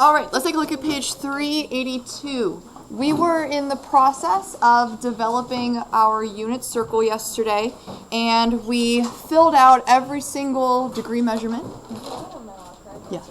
All right, let's take a look at page 382. We were in the process of developing our unit circle yesterday, and we filled out every single degree measurement. Yeah,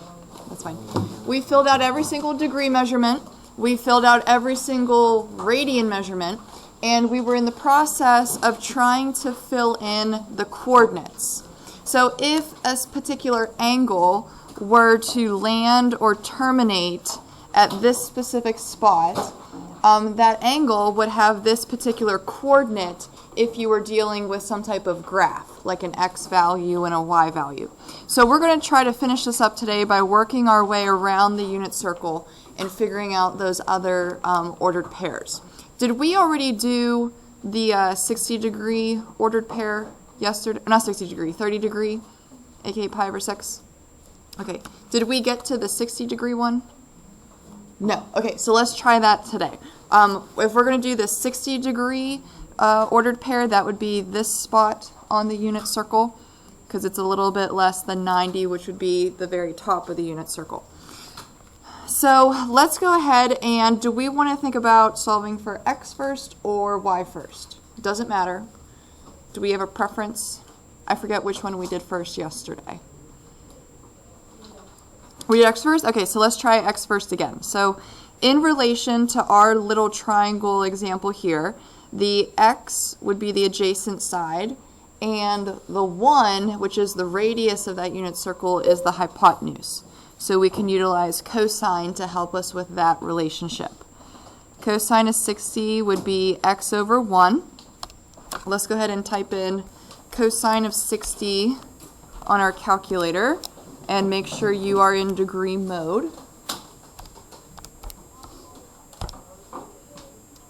that's fine. We filled out every single degree measurement. We filled out every single radian measurement, and we were in the process of trying to fill in the coordinates. So if a particular angle were to land or terminate at this specific spot, that angle would have this particular coordinate if you were dealing with some type of graph, like an x value and a y value. So we're going to try to finish this up today by working our way around the unit circle and figuring out those other ordered pairs. Did we already do the 60 degree ordered pair yesterday? Not 60 degree, 30 degree, aka pi over 6? Okay, did we get to the 60 degree one? No. Okay, so let's try that today. If we're going to do the 60 degree ordered pair, that would be this spot on the unit circle, because it's a little bit less than 90, which would be the very top of the unit circle. So let's go ahead, and do we want to think about solving for x first or y first? It doesn't matter. Do we have a preference? I forget which one we did first yesterday. We did x first? Okay, so let's try x first again. So in relation to our little triangle example here, the x would be the adjacent side, and the 1, which is the radius of that unit circle, is the hypotenuse. So we can utilize cosine to help us with that relationship. Cosine of 60 would be x over 1. Let's go ahead and type in cosine of 60 on our calculator, and make sure you are in degree mode.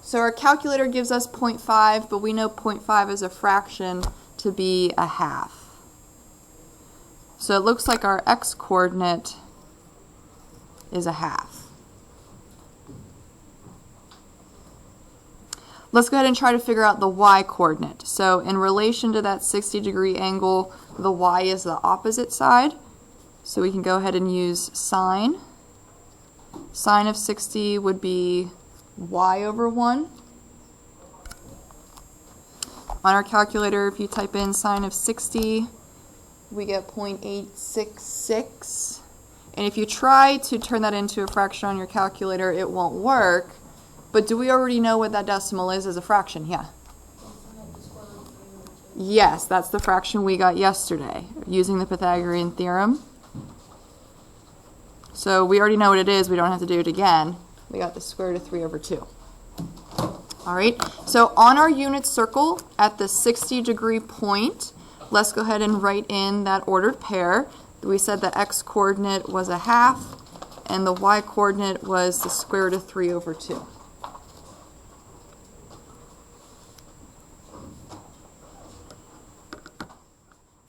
So our calculator gives us 0.5, but we know 0.5 is a fraction to be a half. So it looks like our x coordinate is a half. Let's go ahead and try to figure out the y coordinate. So in relation to that 60 degree angle, the y is the opposite side. So we can go ahead and use sine. Sine of 60 would be y over 1. On our calculator, if you type in sine of 60, we get 0.866. And if you try to turn that into a fraction on your calculator, it won't work. But do we already know what that decimal is as a fraction? Yeah. Yes, that's the fraction we got yesterday using the Pythagorean theorem. So we already know what it is. We don't have to do it again. We got the square root of 3 over 2. All right. So on our unit circle at the 60 degree point, let's go ahead and write in that ordered pair. We said the x coordinate was a half, and the y coordinate was the square root of 3 over 2.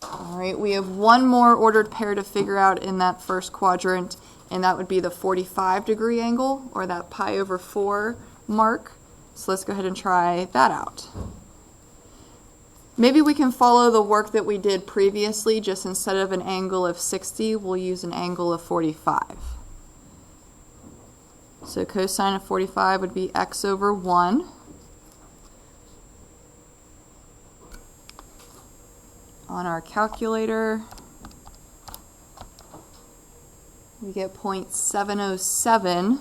All right, we have one more ordered pair to figure out in that first quadrant, and that would be the 45 degree angle, or that pi over 4 mark. So let's go ahead and try that out. Maybe we can follow the work that we did previously, just instead of an angle of 60, we'll use an angle of 45. So cosine of 45 would be x over 1. On our calculator, we get 0.707,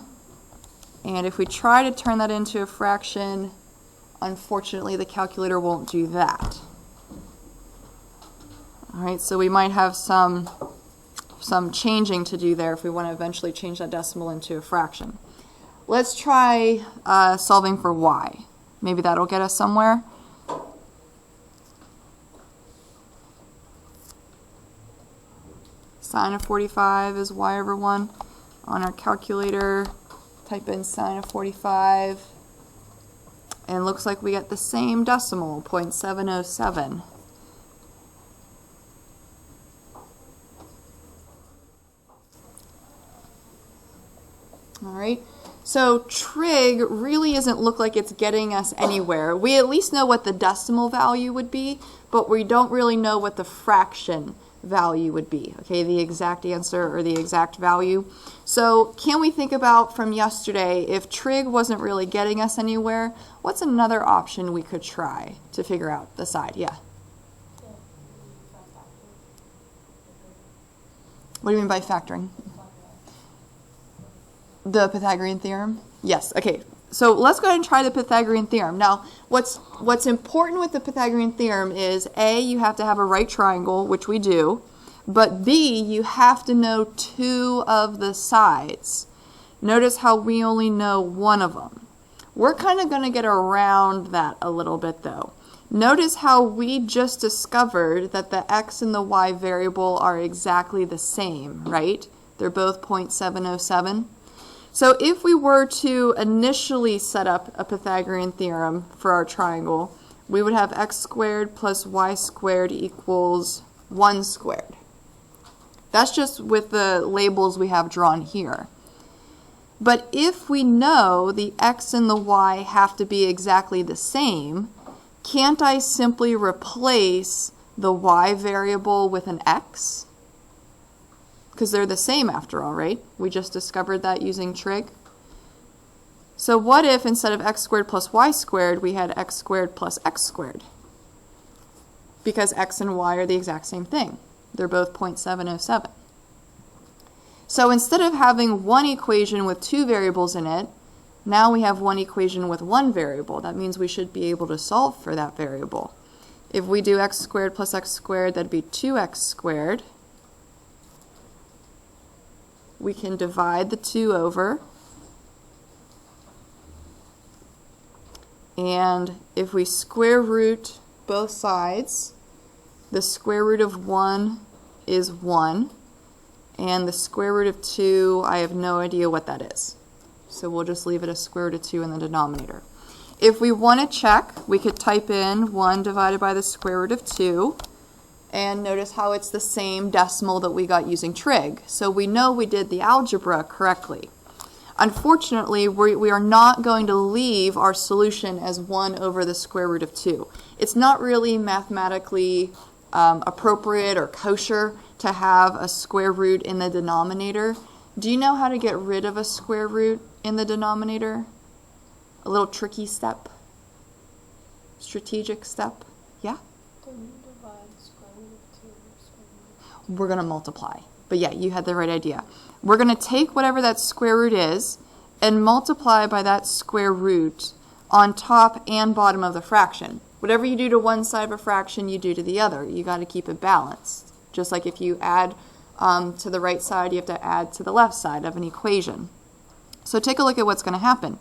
and if we try to turn that into a fraction, unfortunately the calculator won't do that. Alright, so we might have some changing to do there if we want to eventually change that decimal into a fraction. Let's try solving for y. Maybe that'll get us somewhere. Sine of 45 is y over 1. On our calculator, type in sine of 45, and it looks like we get the same decimal, 0.707. All right, so trig really doesn't look like it's getting us anywhere. We at least know what the decimal value would be, but we don't really know what the fraction value would be, okay, the exact answer or the exact value. So can we think about from yesterday, if trig wasn't really getting us anywhere, what's another option we could try to figure out the side? Yeah. What do you mean by factoring? The Pythagorean theorem? Yes, okay. So let's go ahead and try the Pythagorean theorem. Now, what's important with the Pythagorean theorem is A, you have to have a right triangle, which we do, but B, you have to know two of the sides. Notice how we only know one of them. We're kind of going to get around that a little bit though. Notice how we just discovered that the x and the y variable are exactly the same, right? They're both 0.707. So if we were to initially set up a Pythagorean theorem for our triangle, we would have x squared plus y squared equals 1 squared. That's just with the labels we have drawn here. But if we know the x and the y have to be exactly the same, can't I simply replace the y variable with an x? Because they're the same after all, right? We just discovered that using trig. So what if instead of x squared plus y squared, we had x squared plus x squared? Because x and y are the exact same thing. They're both 0.707. So instead of having one equation with two variables in it, now we have one equation with one variable. That means we should be able to solve for that variable. If we do x squared plus x squared, that'd be 2x squared. We can divide the 2 over. And if we square root both sides, the square root of 1 is 1. And the square root of 2, I have no idea what that is. So we'll just leave it as square root of 2 in the denominator. If we want to check, we could type in 1 divided by the square root of 2. And notice how it's the same decimal that we got using trig. So we know we did the algebra correctly. Unfortunately, we are not going to leave our solution as 1 over the square root of 2. It's not really mathematically appropriate or kosher to have a square root in the denominator. Do you know how to get rid of a square root in the denominator? A little tricky step? Strategic step? Yeah? We're going to multiply. But yeah, you had the right idea. We're going to take whatever that square root is and multiply by that square root on top and bottom of the fraction. Whatever you do to one side of a fraction, you do to the other. You got to keep it balanced. Just like if you add to the right side, you have to add to the left side of an equation. So take a look at what's going to happen.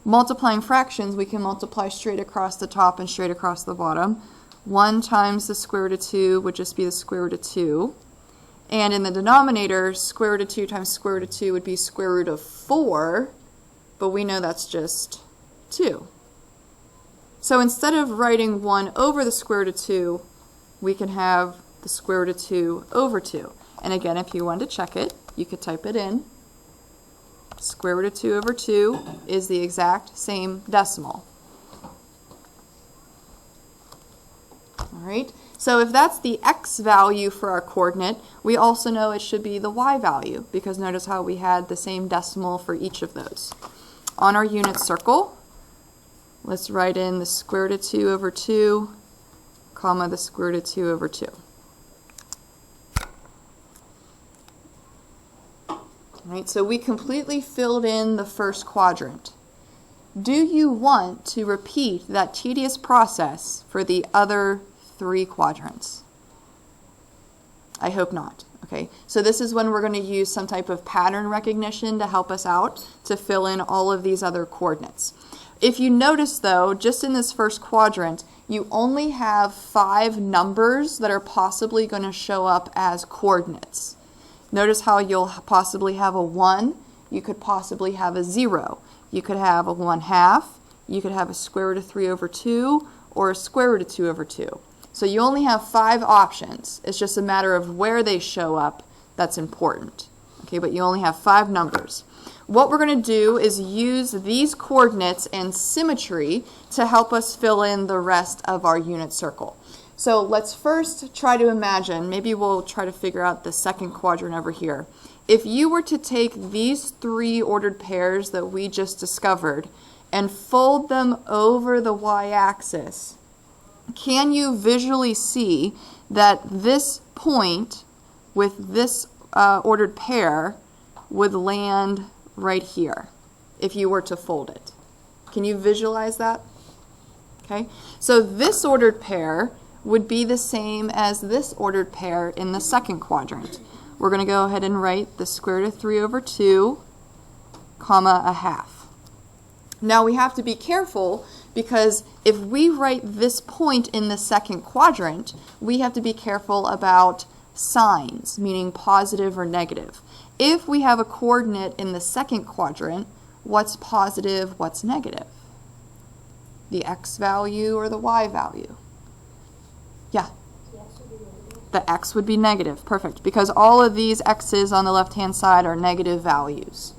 Multiplying fractions, we can multiply straight across the top and straight across the bottom. 1 times the square root of 2 would just be the square root of 2. And in the denominator, square root of 2 times square root of 2 would be square root of 4, but we know that's just 2. So instead of writing 1 over the square root of 2, we can have the square root of 2 over 2. And again, if you wanted to check it, you could type it in. Square root of 2 over 2 is the exact same decimal. All right. So if that's the x value for our coordinate, we also know it should be the y value, because notice how we had the same decimal for each of those. On our unit circle, let's write in the square root of 2 over 2, comma, the square root of 2 over 2. All right, so we completely filled in the first quadrant. Do you want to repeat that tedious process for the other 3 quadrants? I hope not. Okay, so this is when we're going to use some type of pattern recognition to help us out to fill in all of these other coordinates. If you notice though, just in this first quadrant, you only have 5 numbers that are possibly going to show up as coordinates. Notice how you'll possibly have a 1, you could possibly have a 0, you could have a 1/2, you could have a square root of 3 over 2, or a square root of 2 over 2. So you only have 5 options. It's just a matter of where they show up that's important. Okay, but you only have 5 numbers. What we're going to do is use these coordinates and symmetry to help us fill in the rest of our unit circle. So let's first try to imagine, maybe we'll try to figure out the second quadrant over here. If you were to take these three ordered pairs that we just discovered and fold them over the y-axis, can you visually see that this point with this ordered pair would land right here if you were to fold it? Can you visualize that? Okay, so this ordered pair would be the same as this ordered pair in the second quadrant. We're going to go ahead and write the square root of 3 over 2, comma, a half. Now we have to be careful because if we write this point in the second quadrant, we have to be careful about signs, meaning positive or negative. If we have a coordinate in the second quadrant, what's positive, what's negative? The x value or the y value? Yeah. The x would be negative. Perfect. Because all of these x's on the left-hand side are negative values.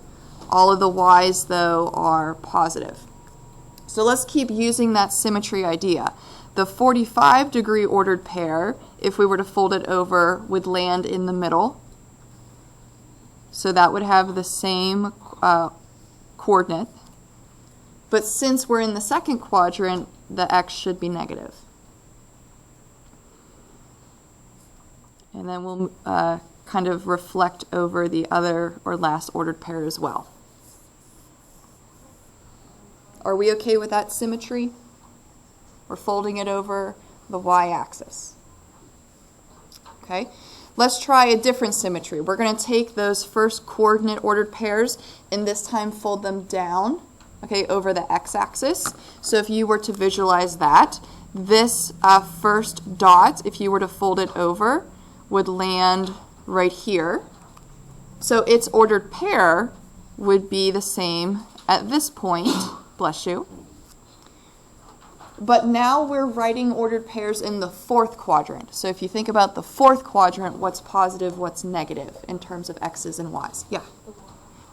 All of the y's, though, are positive. So let's keep using that symmetry idea. The 45-degree ordered pair, if we were to fold it over, would land in the middle. So that would have the same coordinate. But since we're in the second quadrant, the x should be negative. And then we'll kind of reflect over the other or last ordered pair as well. Are we okay with that symmetry? We're folding it over the y-axis. Okay, let's try a different symmetry. We're going to take those first coordinate ordered pairs and this time fold them down, okay, over the x-axis. So if you were to visualize that, this first dot, if you were to fold it over, would land right here. So its ordered pair would be the same at this point. Bless you. But now we're writing ordered pairs in the fourth quadrant. So if you think about the fourth quadrant, what's positive, what's negative in terms of x's and y's? Yeah.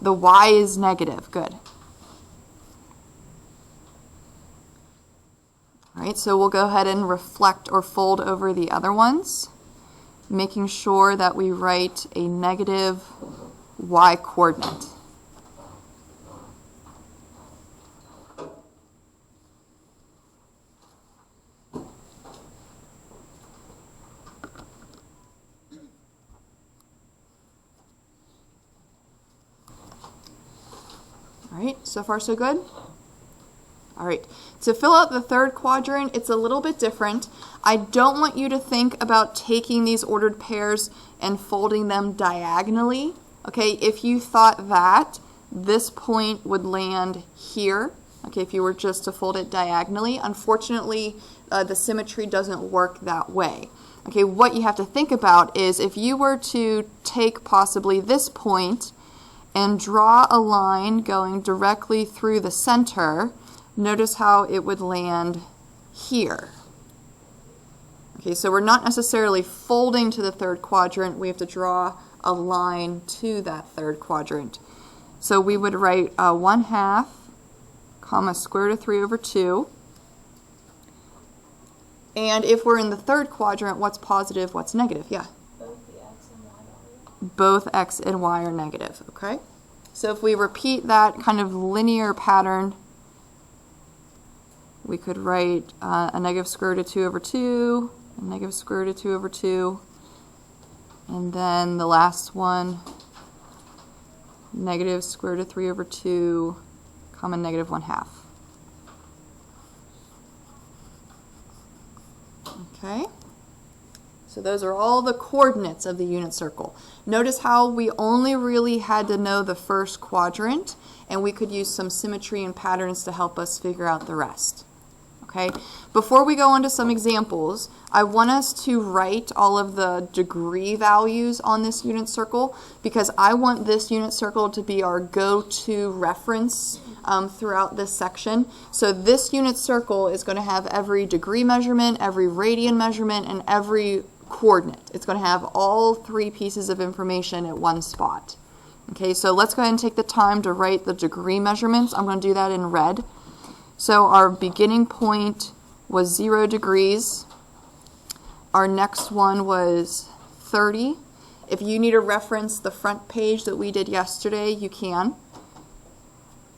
The y is negative. Good. All right, so we'll go ahead and reflect or fold over the other ones, making sure that we write a negative y coordinate. All right, so far so good? All right, to fill out the third quadrant, it's a little bit different. I don't want you to think about taking these ordered pairs and folding them diagonally. Okay, if you thought that, this point would land here. Okay, if you were just to fold it diagonally. Unfortunately, the symmetry doesn't work that way. Okay, what you have to think about is if you were to take possibly this point and draw a line going directly through the center, notice how it would land here. Okay, so we're not necessarily folding to the third quadrant. We have to draw a line to that third quadrant. So we would write 1/2, comma, square root of 3 over 2. And if we're in the third quadrant, what's positive, what's negative? Yeah. Both x and y are negative, okay? So if we repeat that kind of linear pattern, we could write a negative square root of 2 over 2, a negative square root of 2 over 2, and then the last one, negative square root of 3 over 2, comma, negative 1/2. Okay? So those are all the coordinates of the unit circle. Notice how we only really had to know the first quadrant, and we could use some symmetry and patterns to help us figure out the rest. Okay? Before we go on to some examples, I want us to write all of the degree values on this unit circle because I want this unit circle to be our go-to reference throughout this section. So this unit circle is going to have every degree measurement, every radian measurement, and every coordinate. It's going to have all three pieces of information at one spot. Okay, so let's go ahead and take the time to write the degree measurements. I'm going to do that in red. So our beginning point was 0 degrees. Our next one was 30. If you need to reference the front page that we did yesterday, you can.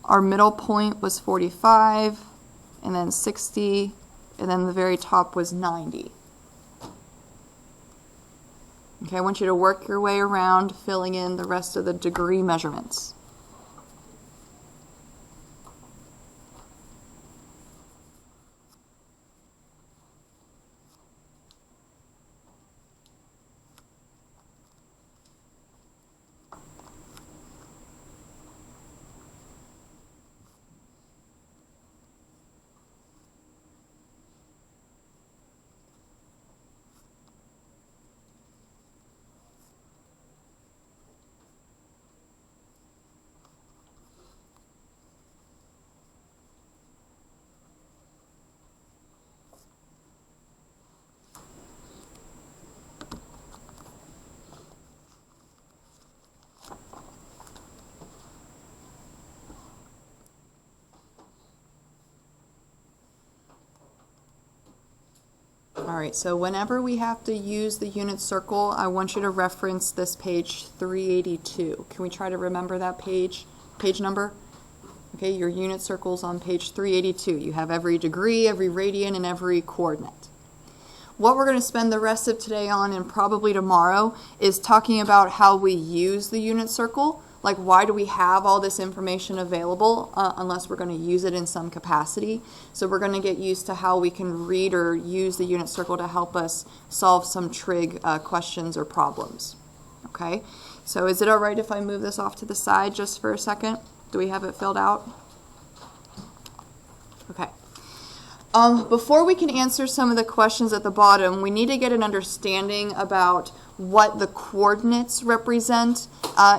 Our middle point was 45, and then 60, and then the very top was 90. Okay, I want you to work your way around filling in the rest of the degree measurements. Alright, so whenever we have to use the unit circle, I want you to reference this page 382. Can we try to remember that page number? Okay, your unit circle's on page 382. You have every degree, every radian, and every coordinate. What we're going to spend the rest of today on, and probably tomorrow, is talking about how we use the unit circle. Like, why do we have all this information available unless we're going to use it in some capacity? So we're going to get used to how we can read or use the unit circle to help us solve some trig questions or problems. Okay, so is it all right if I move this off to the side just for a second? Do we have it filled out? Okay. Before we can answer some of the questions at the bottom, we need to get an understanding about what the coordinates represent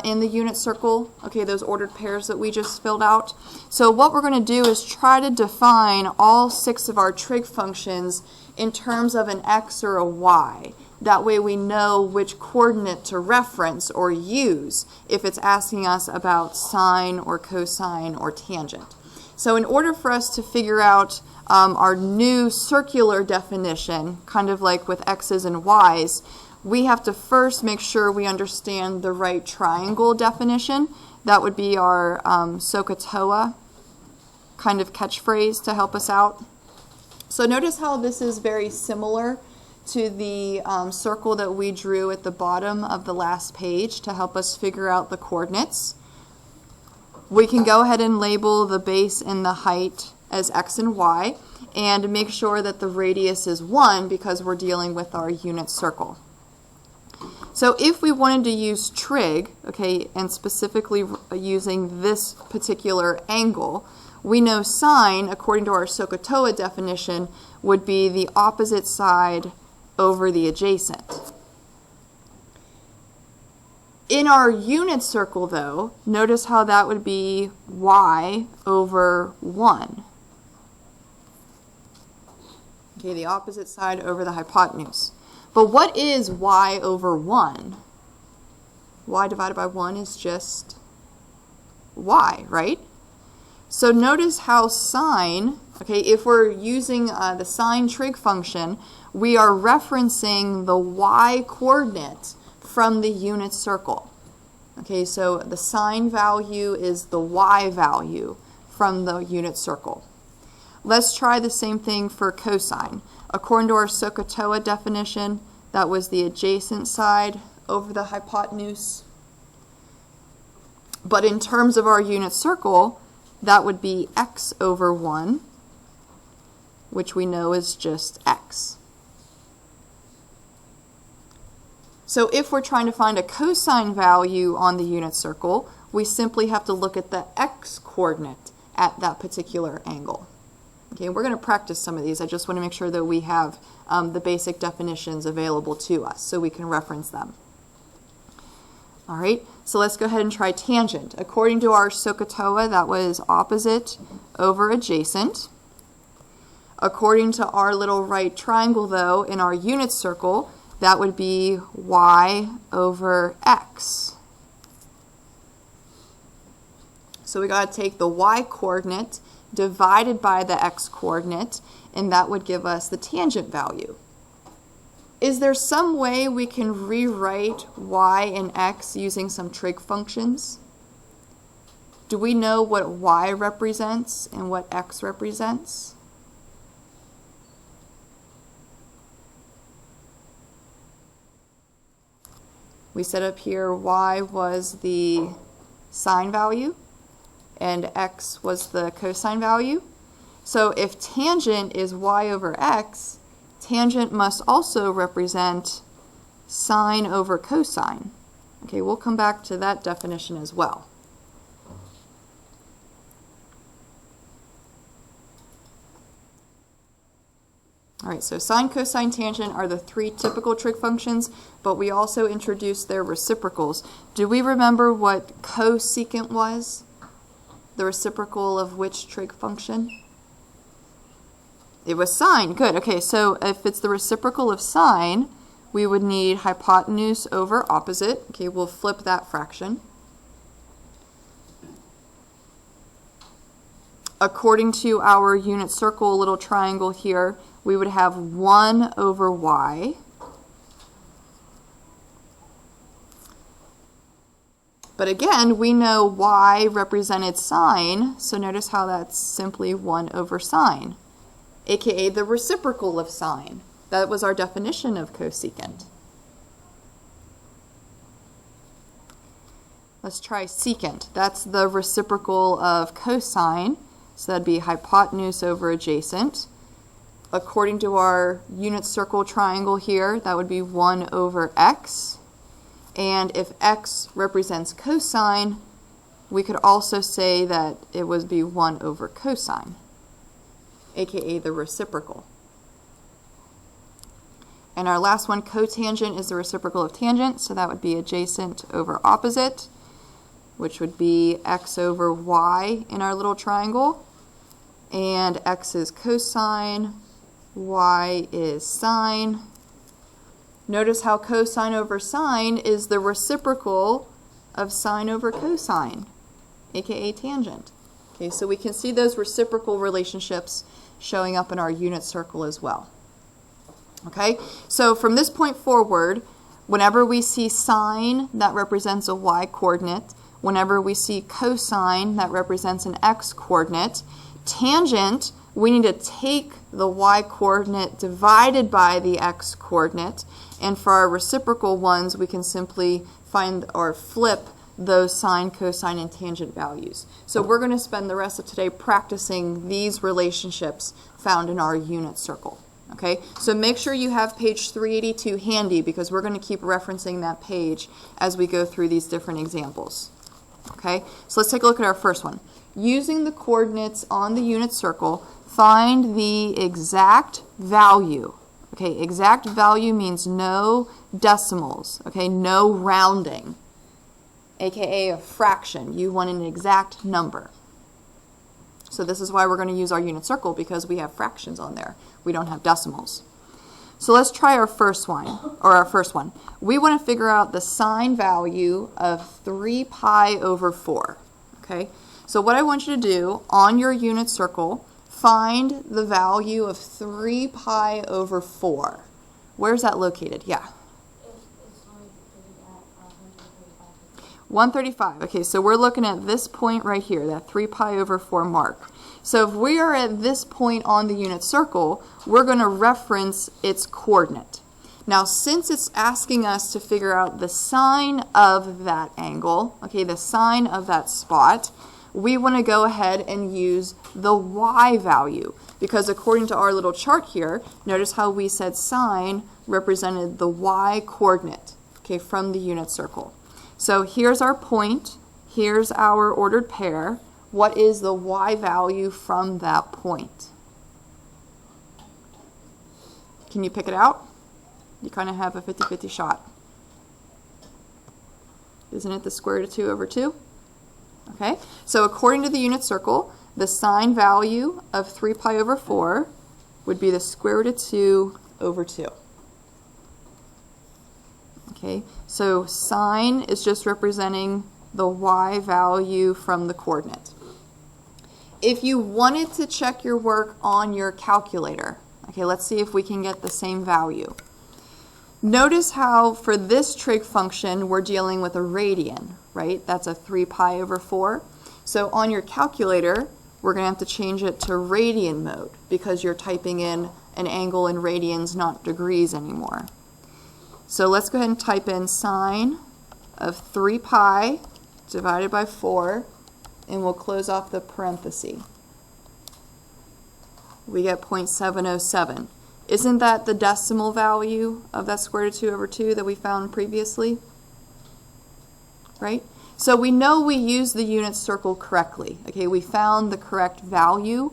in the unit circle, okay, those ordered pairs that we just filled out. So what we're going to do is try to define all 6 of our trig functions in terms of an x or a y. That way we know which coordinate to reference or use if it's asking us about sine or cosine or tangent. So in order for us to figure out our new circular definition, kind of like with x's and y's, we have to first make sure we understand the right triangle definition. That would be our SOHCAHTOA kind of catchphrase to help us out. So notice how this is very similar to the circle that we drew at the bottom of the last page to help us figure out the coordinates. We can go ahead and label the base and the height as x and y, and make sure that the radius is 1 because we're dealing with our unit circle. So if we wanted to use trig, okay, and specifically using this particular angle, we know sine, according to our SOHCAHTOA definition, would be the opposite side over the adjacent. In our unit circle, though, notice how that would be y over 1. Okay, the opposite side over the hypotenuse. But what is y over 1? Y divided by 1 is just y, right? So notice how sine, okay, if we're using the sine trig function, we are referencing the y coordinate from the unit circle. Okay, so the sine value is the y value from the unit circle. Let's try the same thing for cosine. According to our SOHCAHTOA definition, that was the adjacent side over the hypotenuse. But in terms of our unit circle, that would be x over 1, which we know is just x. So if we're trying to find a cosine value on the unit circle, we simply have to look at the x coordinate at that particular angle. Okay, we're going to practice some of these. I just want to make sure that we have the basic definitions available to us so we can reference them. All right, so let's go ahead and try tangent. According to our SOHCAHTOA, that was opposite over adjacent. According to our little right triangle, though, in our unit circle, that would be y over x. So we got to take the y coordinate divided by the x coordinate, and that would give us the tangent value. Is there some way we can rewrite y and x using some trig functions? Do we know what y represents and what x represents? We set up here y was the sine value and x was the cosine value. So if tangent is y over x, tangent must also represent sine over cosine. Okay, we'll come back to that definition as well. All right, so sine, cosine, tangent are the three typical trig functions, but we also introduced their reciprocals. Do we remember what cosecant was? The reciprocal of which trig function? It was sine. Good. Okay, so if it's the reciprocal of sine, we would need hypotenuse over opposite. Okay, we'll flip that fraction. According to our unit circle little triangle here, we would have 1 over y. But again, we know y represented sine, so notice how that's simply 1 over sine, aka the reciprocal of sine. That was our definition of cosecant. Let's try secant. That's the reciprocal of cosine, so that'd be hypotenuse over adjacent. According to our unit circle triangle here, that would be 1 over x. And if x represents cosine, we could also say that it would be 1 over cosine, aka the reciprocal. And our last one, cotangent, is the reciprocal of tangent, so that would be adjacent over opposite, which would be x over y in our little triangle. And x is cosine, y is sine. Notice how cosine over sine is the reciprocal of sine over cosine, aka tangent. Okay, so we can see those reciprocal relationships showing up in our unit circle as well. Okay, so from this point forward, whenever we see sine, that represents a y coordinate. Whenever we see cosine, that represents an x coordinate. Tangent, we need to take the y coordinate divided by the x coordinate, and for our reciprocal ones, we can simply find or flip those sine, cosine, and tangent values. So we're going to spend the rest of today practicing these relationships found in our unit circle. Okay, so make sure you have page 382 handy because we're going to keep referencing that page as we go through these different examples. Okay, so let's take a look at our first one. Using the coordinates on the unit circle, find the exact value. Okay, exact value means no decimals, okay, no rounding, aka a fraction. You want an exact number. So this is why we're going to use our unit circle, because we have fractions on there. We don't have decimals. So let's try our first one, We want to figure out the sine value of 3 pi over 4. Okay, so what I want you to do on your unit circle, find the value of 3 pi over 4. Where's that located? Yeah. It's located at 135. Okay, so we're looking at this point right here, that 3 pi over 4 mark. So if we are at this point on the unit circle, we're going to reference its coordinate. Now, since it's asking us to figure out the sine of that angle, okay, the sine of that spot, we want to go ahead and use the y value, because according to our little chart here, notice how we said sine represented the y coordinate, okay, from the unit circle. So here's our point, here's our ordered pair. What is the y value from that point? Can you pick it out? You kind of have a 50-50 shot. Isn't it the square root of 2 over 2? Okay, so according to the unit circle, the sine value of 3 pi over 4 would be the square root of 2 over 2. Okay, so sine is just representing the y value from the coordinate. If you wanted to check your work on your calculator, okay, let's see if we can get the same value. Notice how for this trig function we're dealing with a radian, right? That's a 3 pi over 4. So on your calculator, we're going to have to change it to radian mode because you're typing in an angle in radians, not degrees anymore. So let's go ahead and type in sine of 3 pi divided by 4, and we'll close off the parenthesis. We get 0.707. Isn't that the decimal value of that square root of 2 over 2 that we found previously? Right? So we know we used the unit circle correctly. Okay, we found the correct value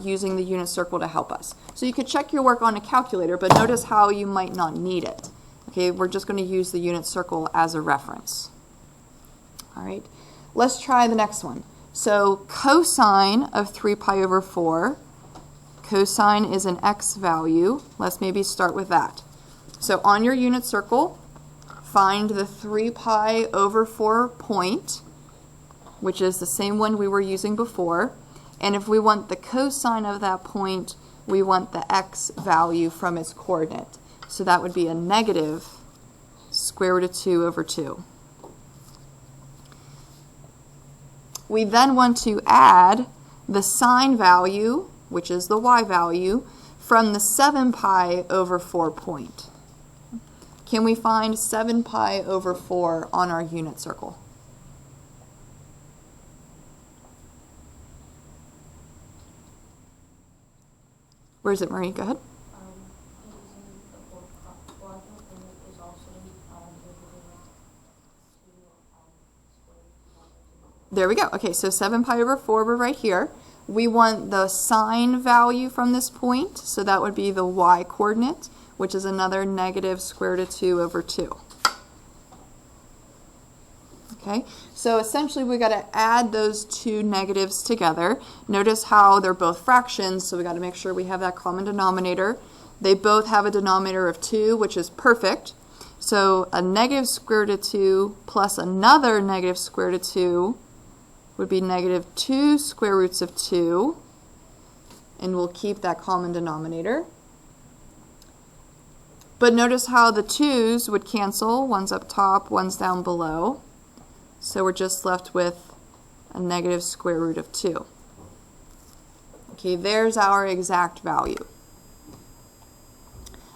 using the unit circle to help us. So you could check your work on a calculator, but notice how you might not need it. Okay, we're just going to use the unit circle as a reference. All right, let's try the next one. So cosine of 3 pi over 4, cosine is an x value. Let's maybe start with that. So on your unit circle, find the 3 pi over 4 point, which is the same one we were using before. And if we want the cosine of that point, we want the x value from its coordinate. So that would be a negative square root of 2 over 2. We then want to add the sine value, which is the y value, from the 7 pi over 4 point. Can we find 7 pi over 4 on our unit circle? Where is it, Marie? Go ahead. Using the fourth quadrant, and it is also There we go. Okay, so 7 pi over 4, we're right here. We want the sine value from this point, so that would be the y coordinate, which is another negative square root of 2 over 2. Okay, so essentially we got to add those two negatives together. Notice how they're both fractions, so we got to make sure we have that common denominator. They both have a denominator of 2, which is perfect. So a negative square root of 2 plus another negative square root of 2 would be negative 2 square roots of 2, and we'll keep that common denominator. But notice how the 2's would cancel. One's up top, one's down below. So we're just left with a negative square root of 2. Okay, there's our exact value.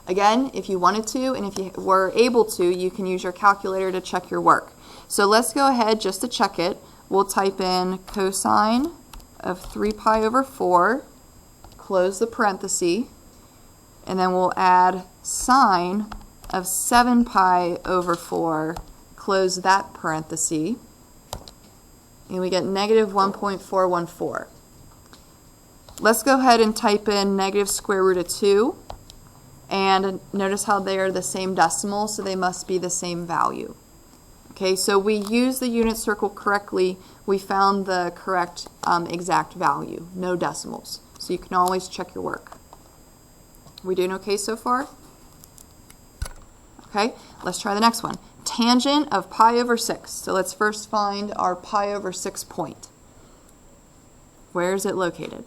Again, if you wanted to, and if you were able to, you can use your calculator to check your work. So let's go ahead just to check it. We'll type in cosine of 3 pi over 4, close the parenthesis, and then we'll add sine of 7 pi over 4, close that parenthesis, and we get negative 1.414. Let's go ahead and type in negative square root of 2, and notice how they are the same decimal, so they must be the same value. Okay, so we used the unit circle correctly. We found the correct exact value, no decimals. So you can always check your work. We doing okay so far? Okay, let's try the next one. Tangent of pi over 6. So let's first find our pi over 6 point. Where is it located?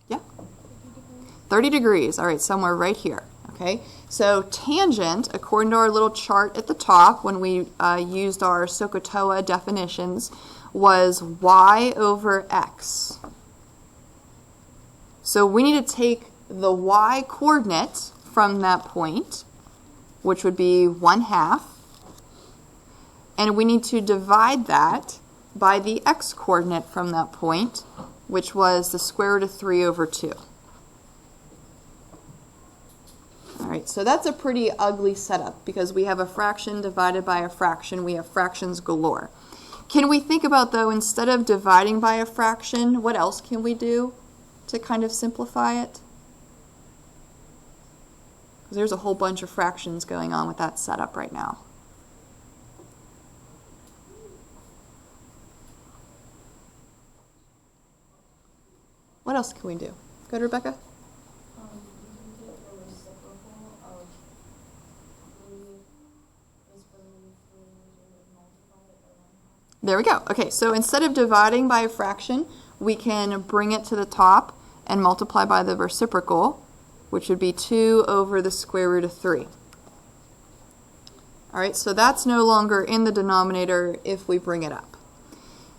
Yeah? 30 degrees. All right, somewhere right here. Okay, so tangent, according to our little chart at the top, when we used our SOHCAHTOA definitions, was y over x. So we need to take the y coordinate from that point, which would be 1/2, and we need to divide that by the x coordinate from that point, which was the square root of 3 over 2. All right, so that's a pretty ugly setup because we have a fraction divided by a fraction. We have fractions galore. Can we think about, though, instead of dividing by a fraction, what else can we do to kind of simplify it? Because there's a whole bunch of fractions going on with that setup right now. What else can we do? Go ahead, Rebecca. There we go. Okay, so instead of dividing by a fraction, we can bring it to the top and multiply by the reciprocal, which would be 2 over the square root of 3. All right, so that's no longer in the denominator if we bring it up.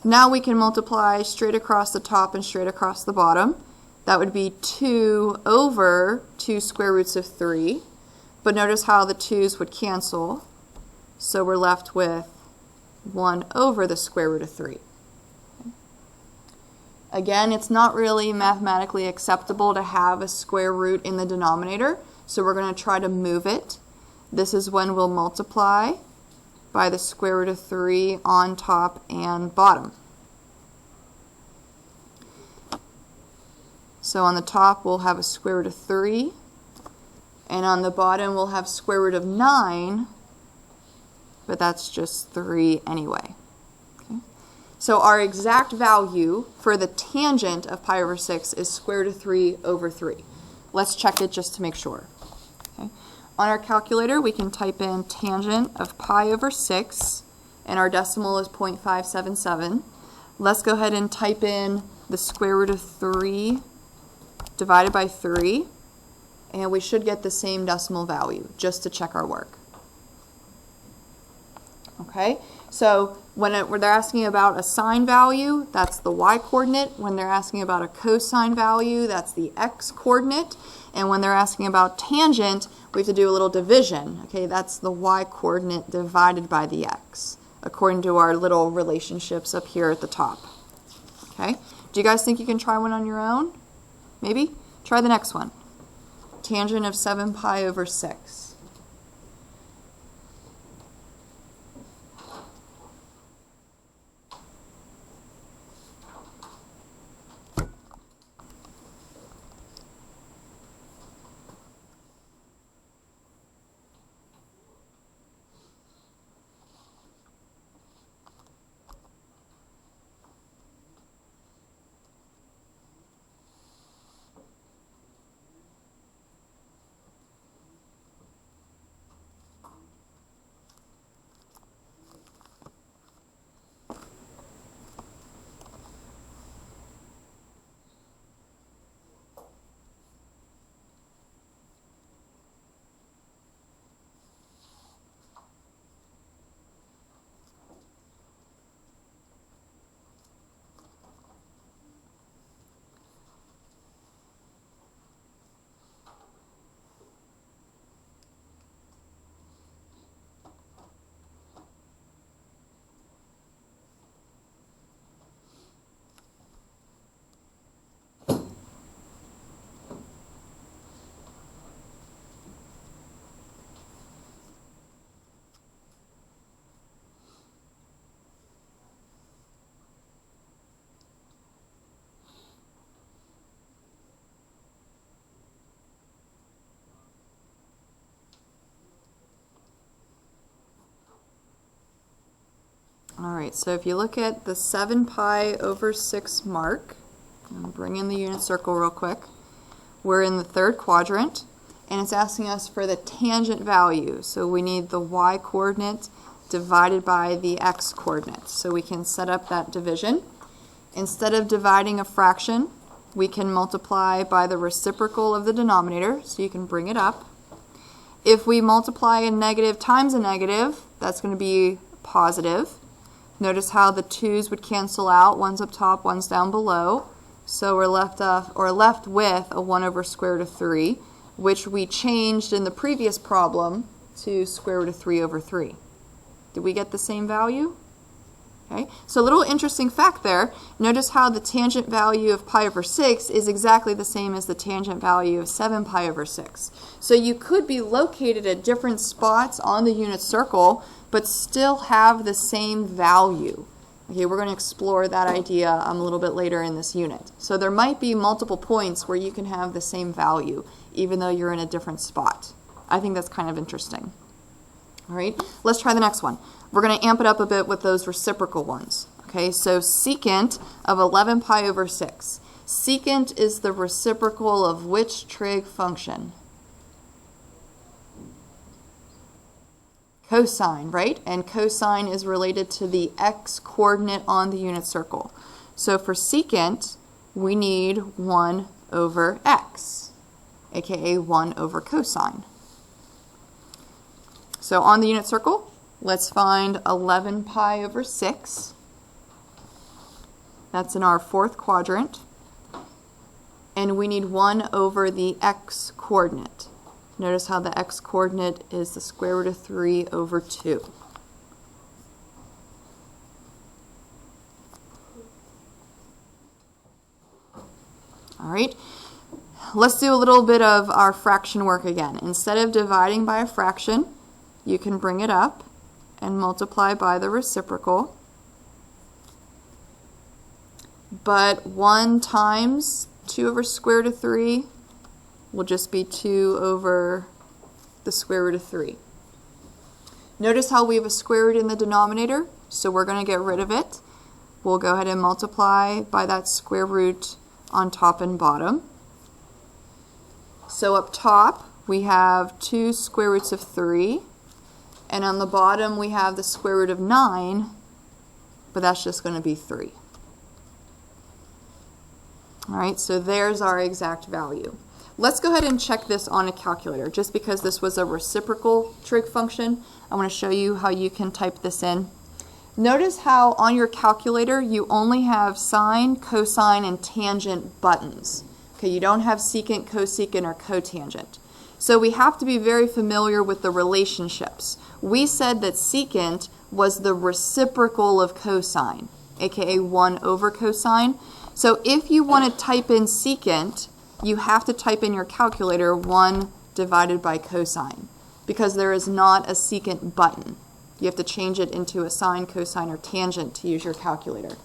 Now we can multiply straight across the top and straight across the bottom. That would be 2 over 2 square roots of 3. But notice how the 2's would cancel. So we're left with 1 over the square root of 3. Again, it's not really mathematically acceptable to have a square root in the denominator, so we're going to try to move it. This is when we'll multiply by the square root of 3 on top and bottom. So on the top we'll have a square root of 3, and on the bottom we'll have square root of 9, but that's just 3 anyway. Okay. So our exact value for the tangent of pi over 6 is square root of 3 over 3. Let's check it just to make sure. Okay. On our calculator we can type in tangent of pi over 6, and our decimal is 0.577. Let's go ahead and type in the square root of 3 divided by 3, and we should get the same decimal value just to check our work. Okay, so when they're asking about a sine value, that's the y-coordinate. When they're asking about a cosine value, that's the x-coordinate. And when they're asking about tangent, we have to do a little division. Okay, that's the y-coordinate divided by the x, according to our little relationships up here at the top. Okay, do you guys think you can try one on your own? Maybe? Try the next one. Tangent of 7 pi over 6. Alright, so if you look at the 7 pi over 6 mark, I'll bring in the unit circle real quick. We're in the third quadrant, and it's asking us for the tangent value. So we need the y-coordinate divided by the x-coordinate. So we can set up that division. Instead of dividing a fraction, we can multiply by the reciprocal of the denominator, so you can bring it up. If we multiply a negative times a negative, that's going to be positive. Notice how the 2's would cancel out. One's up top, one's down below. So we're left with a 1 over square root of 3, which we changed in the previous problem to square root of 3 over 3. Did we get the same value? Okay. So a little interesting fact there. Notice how the tangent value of pi over 6 is exactly the same as the tangent value of 7 pi over 6. So you could be located at different spots on the unit circle, but still have the same value. Okay, we're going to explore that idea a little bit later in this unit. So there might be multiple points where you can have the same value, even though you're in a different spot. I think that's kind of interesting. All right, let's try the next one. We're going to amp it up a bit with those reciprocal ones. Okay, so secant of 11 pi over 6. Secant is the reciprocal of which trig function? Cosine, right? And cosine is related to the x-coordinate on the unit circle. So for secant, we need 1 over x, aka 1 over cosine. So on the unit circle, let's find 11 pi over 6. That's in our fourth quadrant. And we need 1 over the x-coordinate. Notice how the x-coordinate is the square root of 3 over 2. All right, let's do a little bit of our fraction work again. Instead of dividing by a fraction, you can bring it up and multiply by the reciprocal. But 1 times 2 over square root of 3 will just be 2 over the square root of 3. Notice how we have a square root in the denominator, so we're going to get rid of it. We'll go ahead and multiply by that square root on top and bottom. So up top we have 2 square roots of 3, and on the bottom we have the square root of 9, but that's just going to be 3. All right, so there's our exact value. Let's go ahead and check this on a calculator. Just because this was a reciprocal trig function, I want to show you how you can type this in. Notice how on your calculator you only have sine, cosine, and tangent buttons. Okay, you don't have secant, cosecant, or cotangent. So we have to be very familiar with the relationships. We said that secant was the reciprocal of cosine, aka 1 over cosine. So if you want to type in secant, you have to type in your calculator 1 divided by cosine, because there is not a secant button. You have to change it into a sine, cosine, or tangent to use your calculator.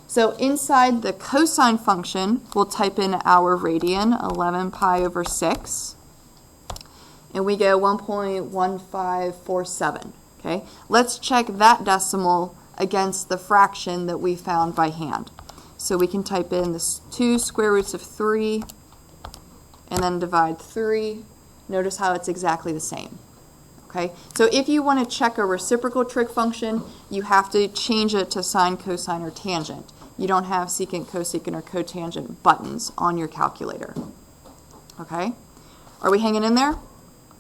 So inside the cosine function, we'll type in our radian, 11 pi over 6, and we get 1.1547. Okay? Let's check that decimal against the fraction that we found by hand. So we can type in the 2 square roots of 3 and then divide 3. Notice how it's exactly the same. Okay? So if you want to check a reciprocal trig function, you have to change it to sine, cosine, or tangent. You don't have secant, cosecant, or cotangent buttons on your calculator. Okay? Are we hanging in there?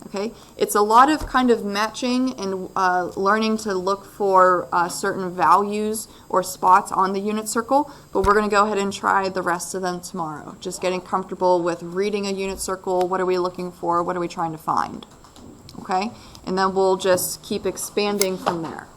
Okay? It's a lot of kind of matching and learning to look for certain values or spots on the unit circle, but we're going to go ahead and try the rest of them tomorrow. Just getting comfortable with reading a unit circle. What are we looking for? What are we trying to find? Okay? And then we'll just keep expanding from there.